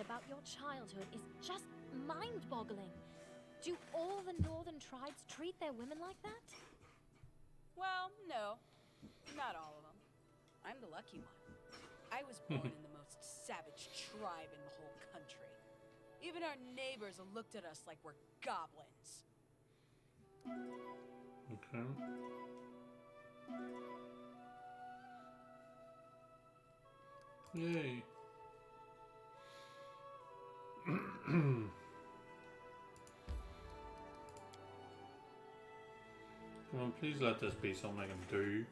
about your childhood is just mind-boggling. Do all the northern tribes treat their women like that? Well, no. Not all of them. I'm the lucky one. I was born in the most savage tribe in the whole country. Even our neighbors looked at us like we're goblins. Okay. Yay. Come on, please let this be something I can do.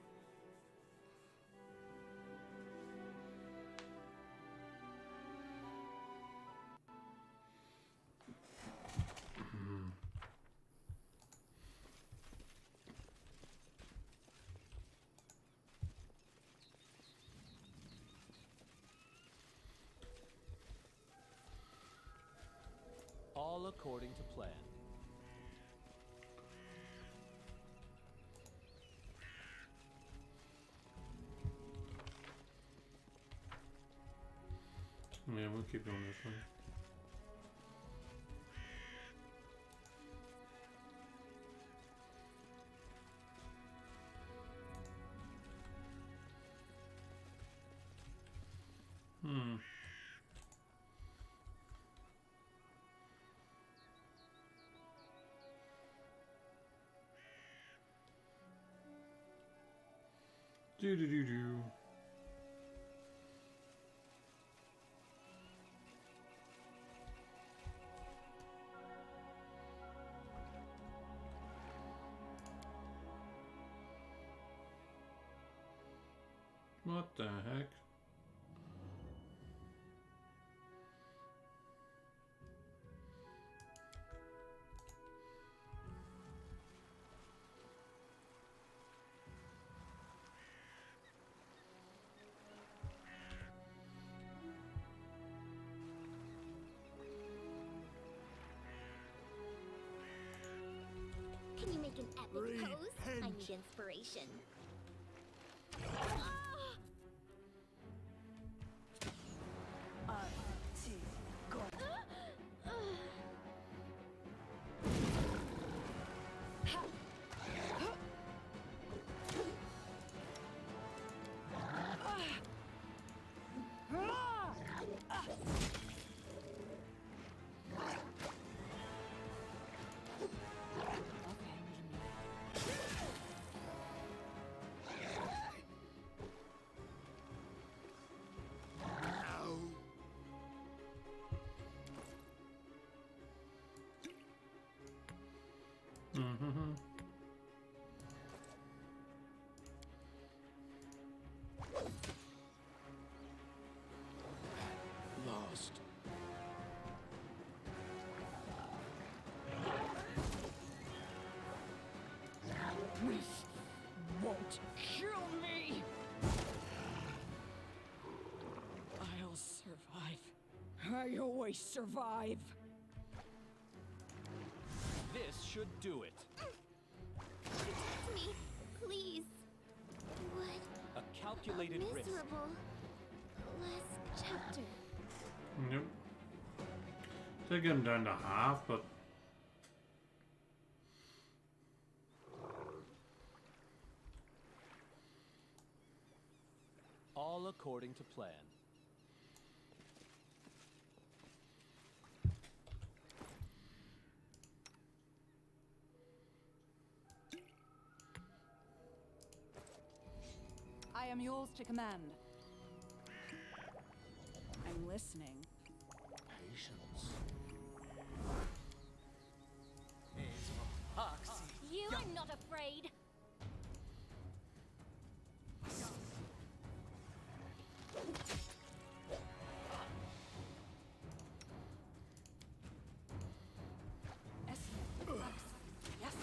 All according to plan. Yeah, we'll keep doing this one. Do. What the heck? Can you make an epic pose? I need inspiration. Go. Lost. This won't kill me. I'll survive. I always survive. This should do it. Protect me, please. What A calculated a risk. miserable last chapter. Nope. They're getting down to half, but All according to plan. I am yours to command. I'm listening. Patience. You are not afraid. Yes.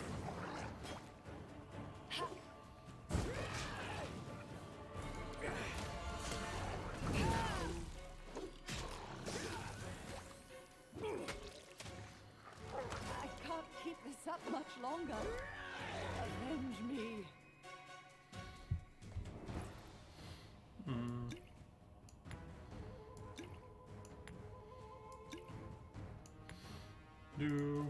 I can't keep this up much longer. Avenge me. do.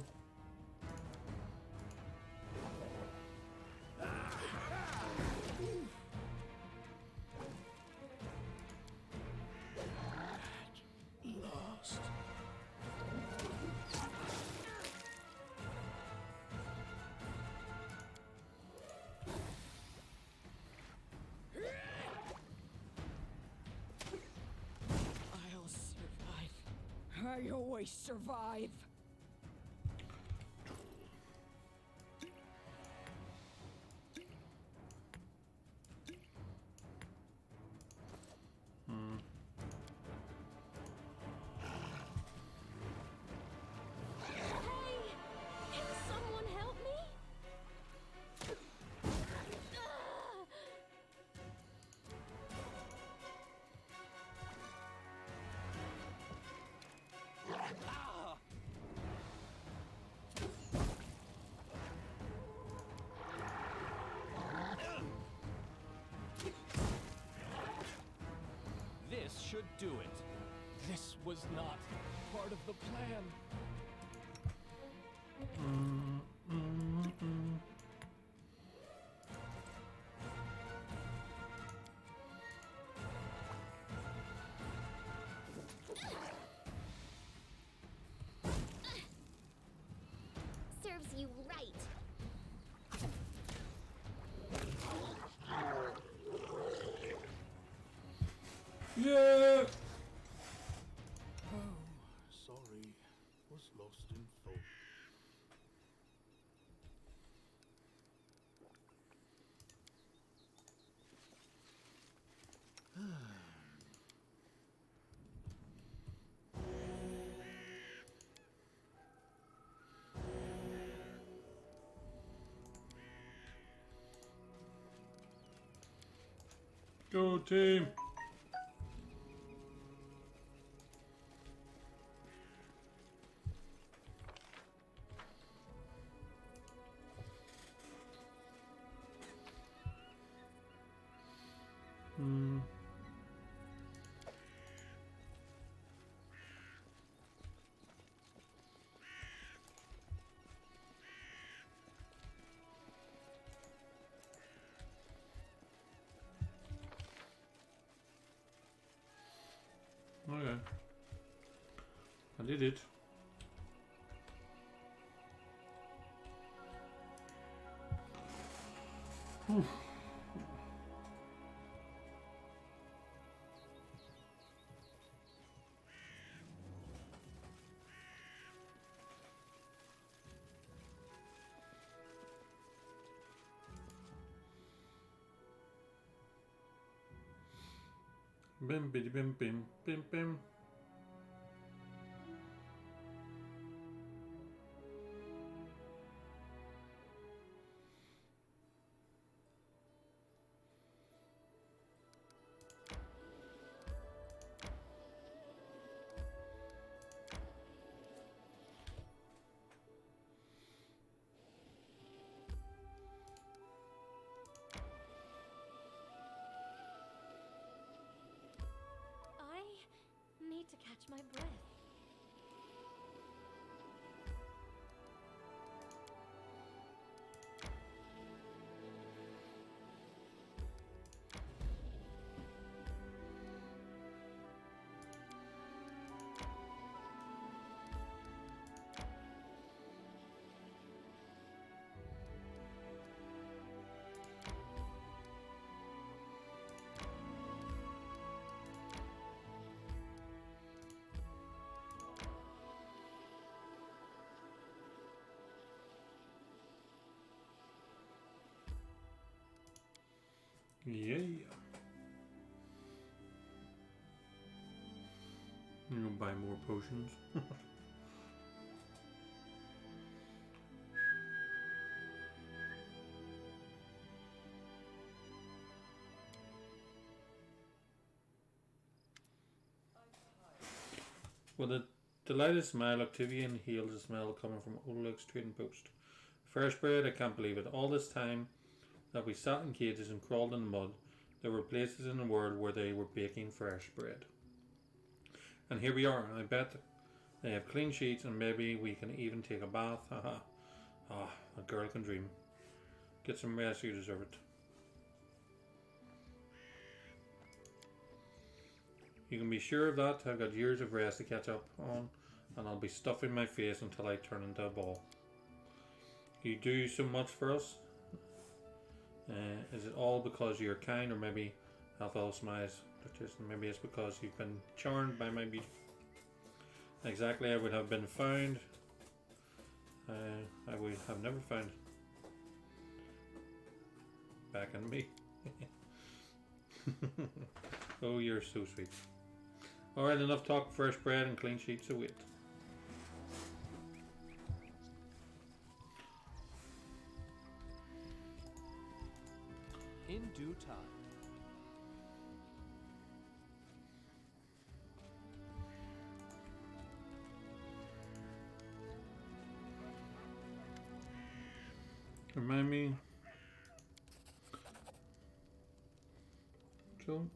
Lost. I'll survive. I always survive. Hey! Can someone help me? Ah! This should do it. This was not part of the plan. Serves you right. Yeah! Oh, sorry. Was lost in thought. Go team! Okay. I did it. Whew. Bim bidi bim bim bim bim. I need to catch my breath. Yeah. I'm gonna buy more potions. With a delighted smile, Octavian hailed the smell coming from Oleg's trading post. Fresh bread, I can't believe it. All this time that we sat in cages and crawled in the mud, there were places in the world where they were baking fresh bread. And here we are. I bet They have clean sheets and maybe we can even take a bath. Haha. Ah, a girl can dream. Get some rest, you deserve it. You can be sure of that. I've got years of rest to catch up on, and I'll be stuffing my face until I turn into a ball. You do so much for us. Is it all because you're kind, or maybe Alpha smiles? Maybe it's because you've been charmed by my beauty. Exactly, I would have been found. I would have never found back in me. Oh, you're so sweet. Alright, enough talk. Fresh bread and clean sheets await. In due time. Remind me, Joe?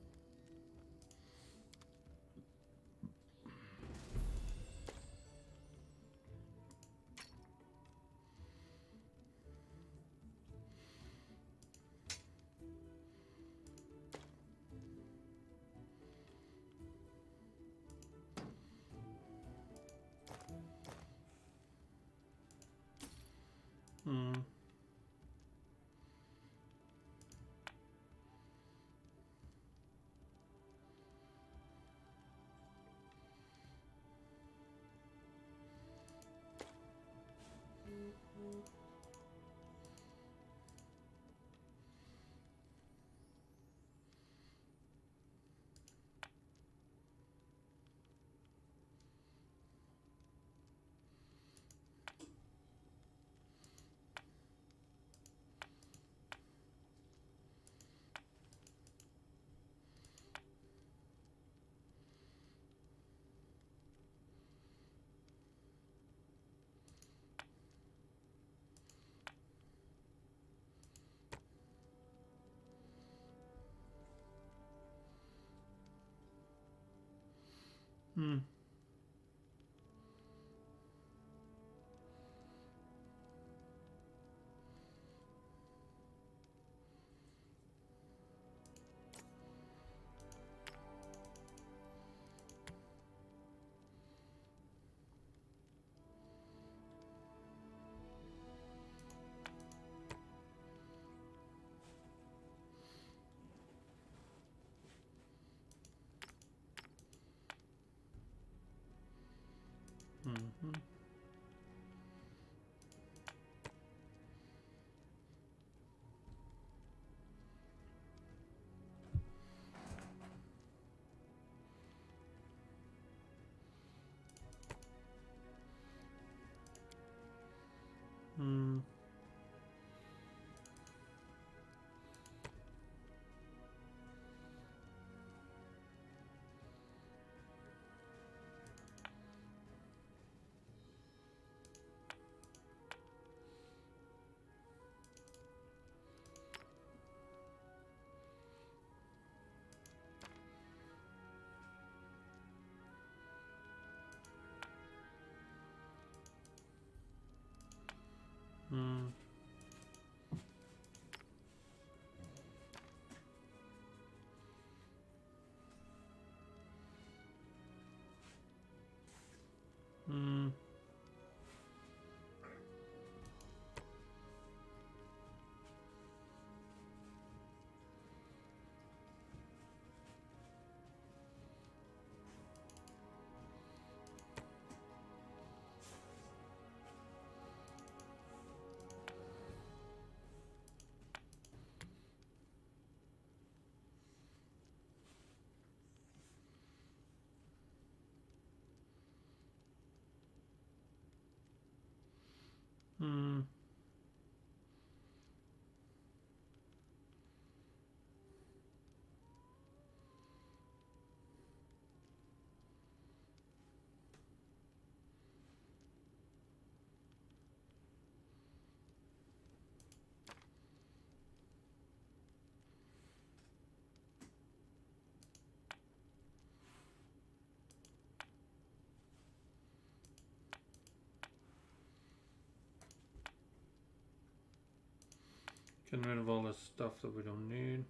Getting rid of all this stuff that we don't need.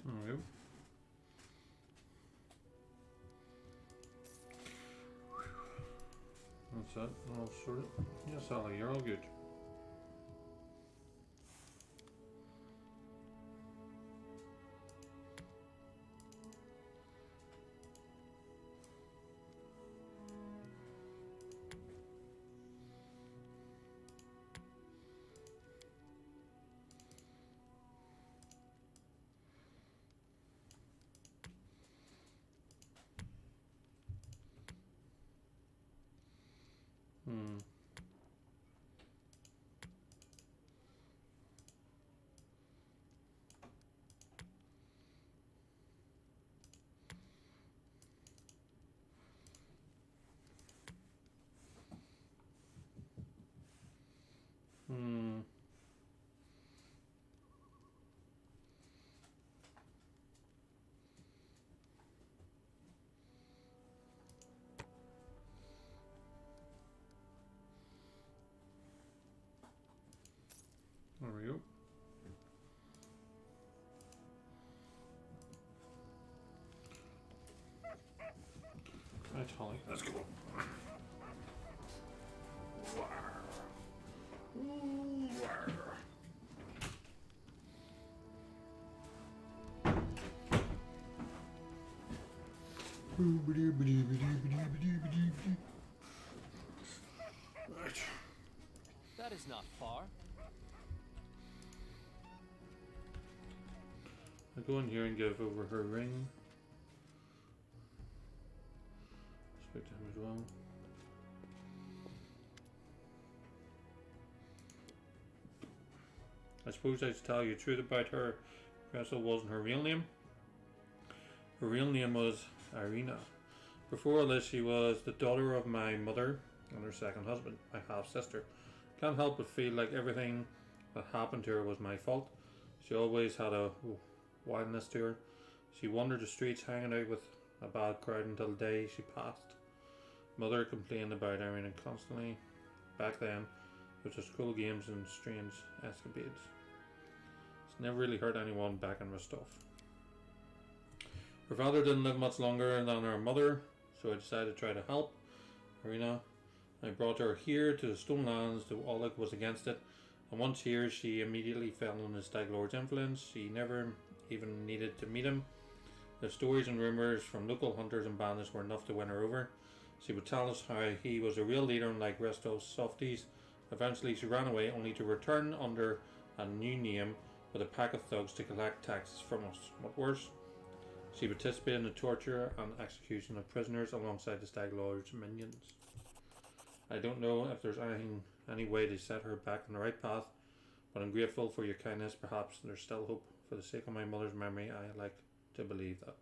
There we go. That's that. All sorted. Yes, Ollie, you're all good. There we go. Right, Holly, let's go. Right. That is not far. I go in here and give over her ring. Speak to him as well. I suppose I should tell you the truth about her. Crystal wasn't her real name. Her real name was Irina. Before this, she was the daughter of my mother and her second husband, my half-sister. Can't help but feel like everything that happened to her was my fault. She always had a wildness to her. She wandered the streets hanging out with a bad crowd until the day she passed. Mother complained about Irina constantly. Back then, it was just cruel games and strange escapades. It's never really hurt anyone back in Rostov. Her father didn't live much longer than her mother, so I decided to try to help Irina. I brought her here to the Stone Lands, though Oleg was against it, and once here she immediately fell under the Stag Lord's influence. She never even needed to meet him. The stories and rumours from local hunters and bandits were enough to win her over. She would tell us how he was a real leader unlike Restov's softies. Eventually she ran away, only to return under a new name with a pack of thugs to collect taxes from us. What worse, she participated in the torture and execution of prisoners alongside the Stag Lord's minions. I don't know if there's any way to set her back on the right path, but I'm grateful for your kindness. Perhaps there's still hope. For the sake of my mother's memory, I like to believe that.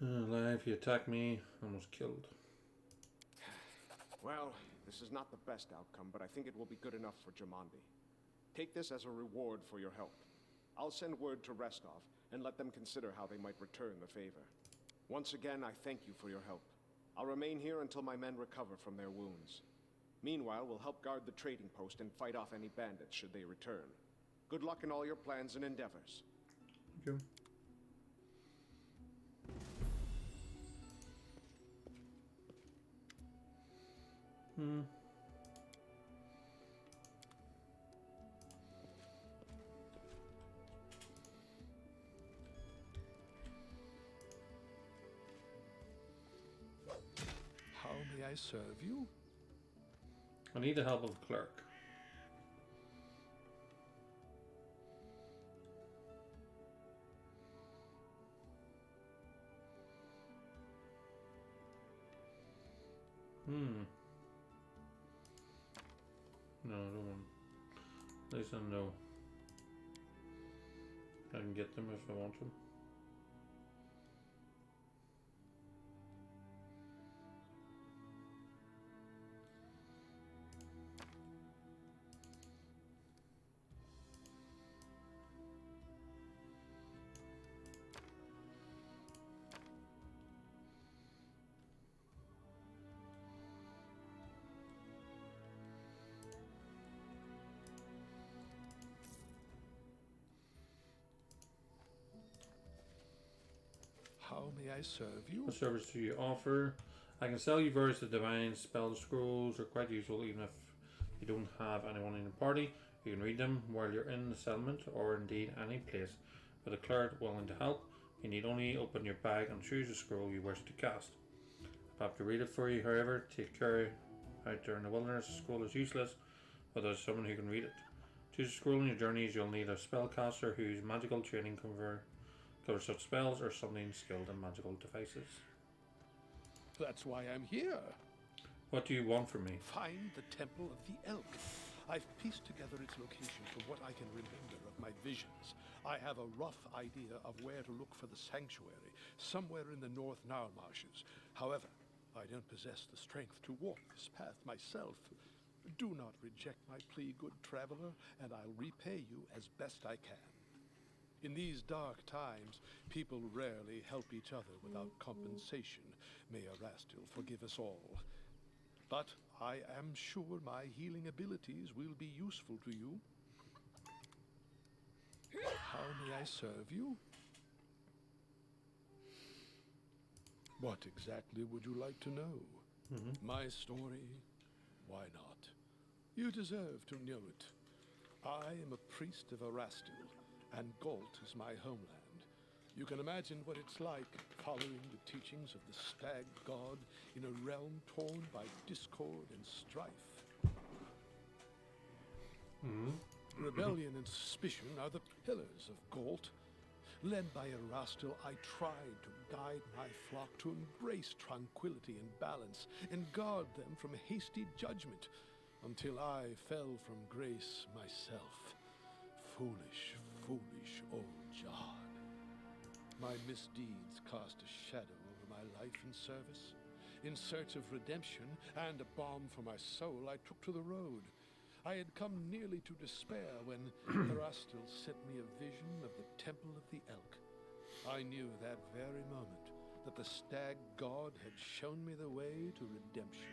Alive, he attacked me, almost killed. Well, this is not the best outcome, but I think it will be good enough for Jamandi. Take this as a reward for your help. I'll send word to Restov and let them consider how they might return the favor. Once again, I thank you for your help. I'll remain here until my men recover from their wounds. Meanwhile, we'll help guard the trading post and fight off any bandits should they return. Good luck in all your plans and endeavors. Thank you. How may I serve you? I need the help of a clerk. Hmm. No, I don't want. At least I know. I can get them if I want them. How may I serve you? What service do you offer? I can sell you various divine spell scrolls. Are quite useful even if you don't have anyone in your party. You can read them while you're in the settlement or indeed any place with a cleric willing to help. You need only open your bag and choose a scroll you wish to cast. I have to read it for you, however. Take care out there in the wilderness. The scroll is useless without someone who can read it. Choose a scroll on your journeys. You'll need a spellcaster whose magical training covers such spells or something skilled in magical devices. That's why I'm here. What do you want from me? Find the Temple of the Elk. I've pieced together its location from what I can remember of my visions. I have a rough idea of where to look for the sanctuary, somewhere in the North Nile marshes. However, I don't possess the strength to walk this path myself. Do not reject my plea, good traveler, and I'll repay you as best I can. In these dark times, people rarely help each other without compensation. May Erastil forgive us all. But I am sure my healing abilities will be useful to you. How may I serve you? What exactly would you like to know? My story? Why not? You deserve to know it. I am a priest of Erastil, and Galt is my homeland. You can imagine what it's like following the teachings of the stag god in a realm torn by discord and strife. Rebellion and suspicion are the pillars of Galt. Led by Erastil, I tried to guide my flock to embrace tranquility and balance and guard them from hasty judgment, until I fell from grace myself. Foolish, foolish old John. My misdeeds cast a shadow over my life and service. In search of redemption and a balm for my soul, I took to the road. I had come nearly to despair when Erastil sent me a vision of the Temple of the Elk. I knew that very moment that the stag god had shown me the way to redemption.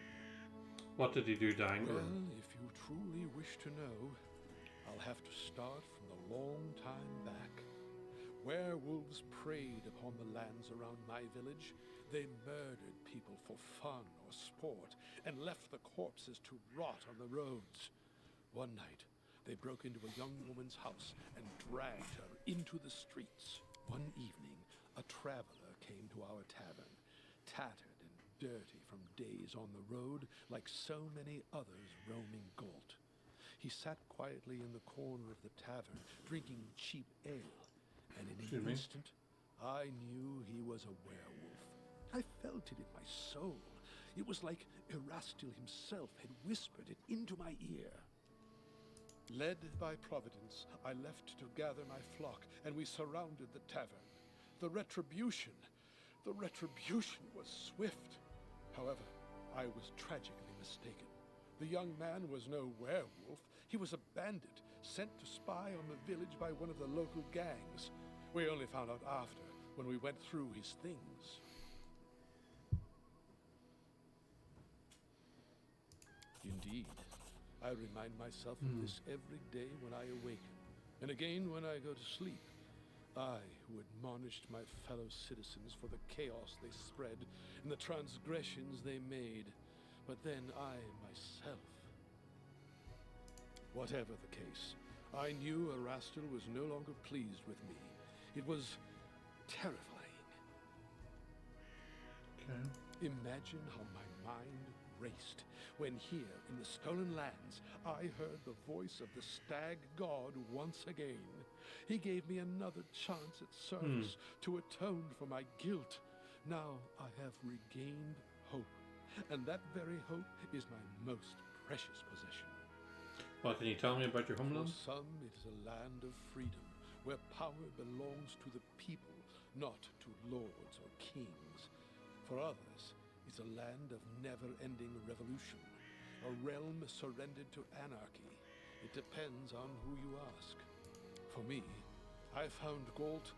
What did he do to anger Well, him? if you truly wish to know, I'll have to start from the long time back. Werewolves preyed upon the lands around my village. They murdered people for fun or sport and left the corpses to rot on the roads. One night, they broke into a young woman's house and dragged her into the streets. One evening, a traveler came to our tavern, tattered and dirty from days on the road, like so many others roaming Galt. He sat quietly in the corner of the tavern, drinking cheap ale, and in an instant, I knew he was a werewolf. I felt it in my soul. It was like Erastil himself had whispered it into my ear. Led by Providence, I left to gather my flock, and we surrounded the tavern. The retribution was swift. However, I was tragically mistaken. The young man was no werewolf. He was a bandit, sent to spy on the village by one of the local gangs. We only found out after, when we went through his things. Indeed. I remind myself of this every day when I awaken, and again when I go to sleep. I, who admonished my fellow citizens for the chaos they spread and the transgressions they made, but then I myself. Whatever the case, I knew Erastil was no longer pleased with me. It was terrifying. Okay. Imagine how my mind raced when here in the Stolen Lands I heard the voice of the stag god once again. He gave me another chance at service to atone for my guilt. Now I have regained hope, and that very hope is my most precious possession. What can you tell me about your For homeland? some, it is a land of freedom, where power belongs to the people, not to lords or kings. For others, it's a land of never-ending revolution, a realm surrendered to anarchy. It depends on who you ask. For me, I found Galt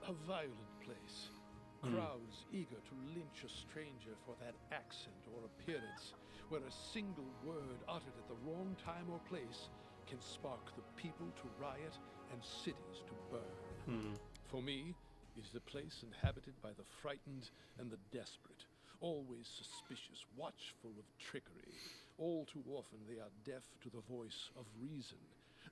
a violent place. Crowds eager to lynch a stranger for that accent or appearance, where a single word uttered at the wrong time or place can spark the people to riot and cities to burn. For me, it is a place inhabited by the frightened and the desperate, always suspicious, watchful of trickery. All too often they are deaf to the voice of reason.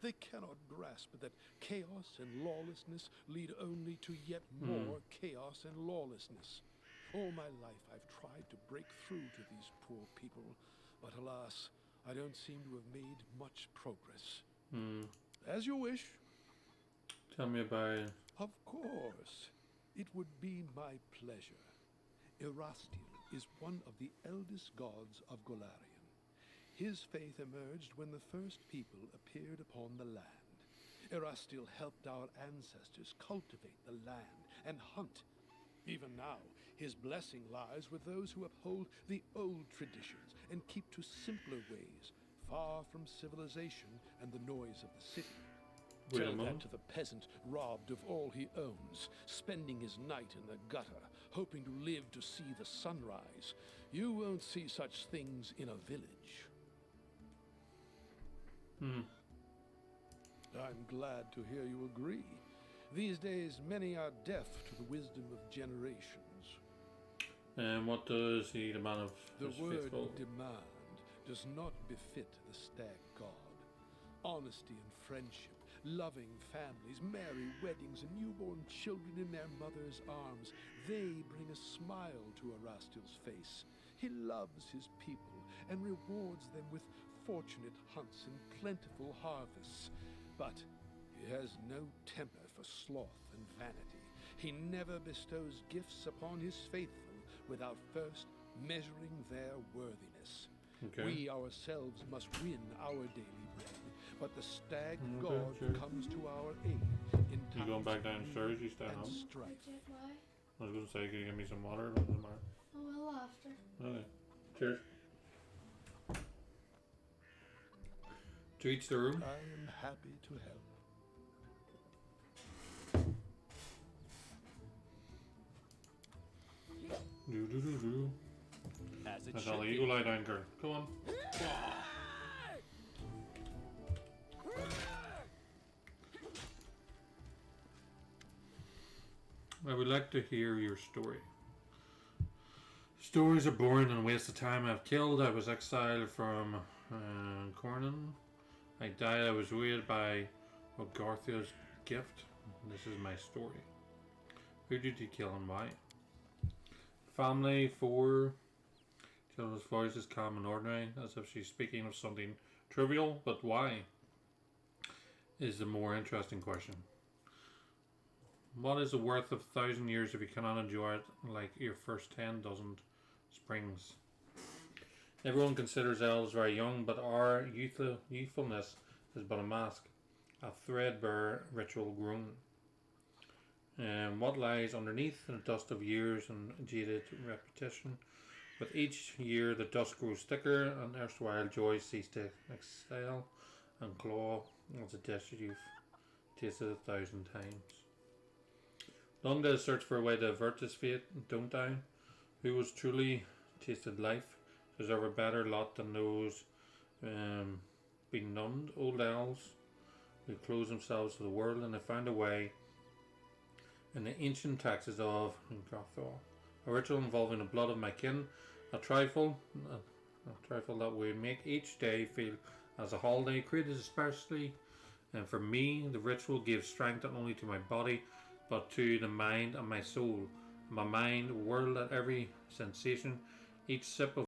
They cannot grasp that chaos and lawlessness lead only to yet more chaos and lawlessness. All my life I've tried to break through to these poor people, but alas, I don't seem to have made much progress. As you wish. Tell me about... Of course. It would be my pleasure. Erastil is one of the eldest gods of Golarion. His faith emerged when the first people appeared upon the land. Erastil helped our ancestors cultivate the land and hunt. Even now, his blessing lies with those who uphold the old traditions and keep to simpler ways, far from civilization and the noise of the city. Wait a Tell that moment. to the peasant robbed of all he owns, spending his night in the gutter, hoping to live to see the sunrise. You won't see such things in a village. I'm glad to hear you agree. These days, many are deaf to the wisdom of generations. And what does he demand of The his word faithful? demand does not befit the stag god. Honesty and friendship, loving families, merry weddings, and newborn children in their mother's arms, they bring a smile to Erastil's face. He loves his people and rewards them with fortunate hunts and plentiful harvests. But he has no temper for sloth and vanity. He never bestows gifts upon his faithful without first measuring their worthiness. Okay. We ourselves must win our daily bread, but the stag Okay, god sure. comes to our aid in You going times back of downstairs? You need staying and home? strife. Why? I was going to say, can you give me some water? Or doesn't matter? Oh, well, after. Okay. Cheers. To each their room. I am happy to help. Do do do do. As it That's should all. be. You go lie down, girl. Come on. I would like to hear your story. Stories are boring and a waste of time. I've killed. I was exiled from Cornan. I died. I was raided by Ogarthia's gift. This is my story. Who did you kill and why? Family 4. Children's voice is calm and ordinary, as if she's speaking of something trivial, but why? Is the more interesting question. What is the worth of 1,000 years if you cannot enjoy it like your first 10 doesn't springs? Everyone considers elves very young, but our youthfulness is but a mask, a threadbare ritual grown. And what lies underneath the dust of years and jaded repetition? With each year, the dust grows thicker, and erstwhile joys cease to exhale and claw as a dish you've tasted 1,000 times. Long did I search for a way to avert this fate, don't I? Who has truly tasted life deserve a better lot than those benumbed old elves who close themselves to the world, and they found a way in the ancient texts of Gothor, a ritual involving the blood of my kin, a trifle that would make each day feel as a holiday, created especially and for me. The ritual gives strength not only to my body but to the mind and my soul. My mind whirled at every sensation, each sip of